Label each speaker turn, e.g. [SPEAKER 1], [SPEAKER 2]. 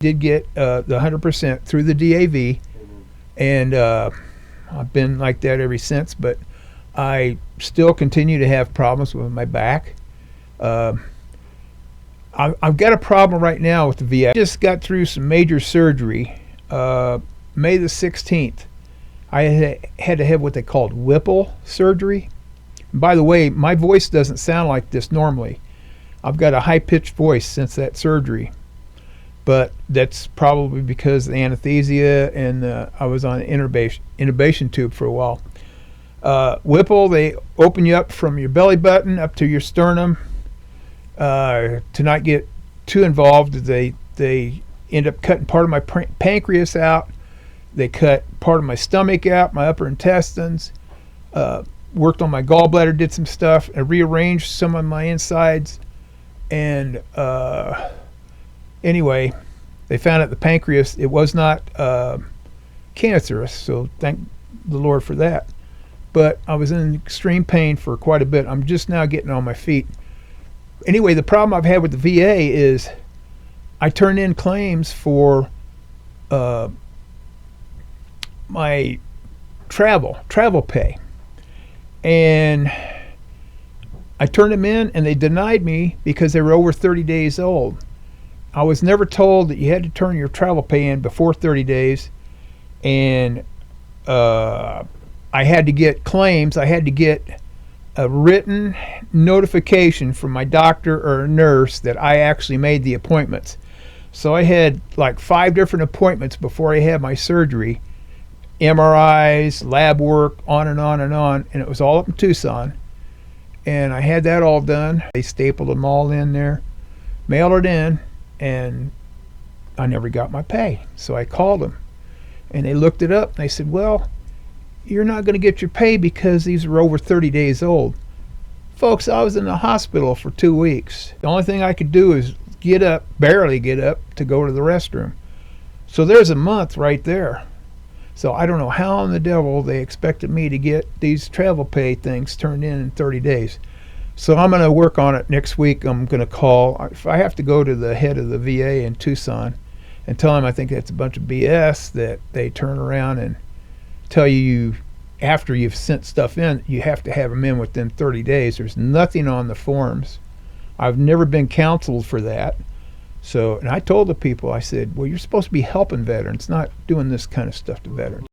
[SPEAKER 1] Did get the 100% through the DAV, and I've been like that ever since. But I still continue to have problems with my back. I've got a problem right now with the VA. I just got through some major surgery. May the 16th, I had to have what they called Whipple surgery. And by the way, my voice doesn't sound like this normally. I've got a high-pitched voice since that surgery. But that's probably because of the anesthesia, and I was on an intubation tube for a while. Whipple, they open you up from your belly button up to your sternum. To not get too involved, they end up cutting part of my pancreas out. They cut part of my stomach out, my upper intestines. Worked on my gallbladder, did some stuff, and rearranged some of my insides. And anyway, they found out the pancreas, it was not cancerous, so thank the Lord for that. But I was in extreme pain for quite a bit. I'm just now getting on my feet. Anyway, the problem I've had with the VA is I turned in claims for my travel pay. And I turned them in, and they denied me because they were over 30 days old. I was never told that you had to turn your travel pay in before 30 days. And I had to get claims. I had to get a written notification from my doctor or a nurse that I actually made the appointments. So I had like 5 different appointments before I had my surgery. MRIs, lab work, on and on and on. And it was all up in Tucson. And I had that all done. They stapled them all in there, mailed it in, and I never got my pay. So I called them, and they looked it up, and they said, well, you're not going to get your pay because these are over 30 days old. Folks, I was in the hospital for 2 weeks. The only thing I could do is get up, barely get up, to go to the restroom. So there's a month right there. So I don't know how in the devil they expected me to get these travel pay things turned in 30 days. So I'm going to work on it next week. I'm going to call. If I have to go to the head of the VA in Tucson and tell him I think that's a bunch of BS, that they turn around and tell you after you've sent stuff in, you have to have them in within 30 days. There's nothing on the forms. I've never been counseled for that. So, and I told the people, I said, well, you're supposed to be helping veterans, not doing this kind of stuff to veterans.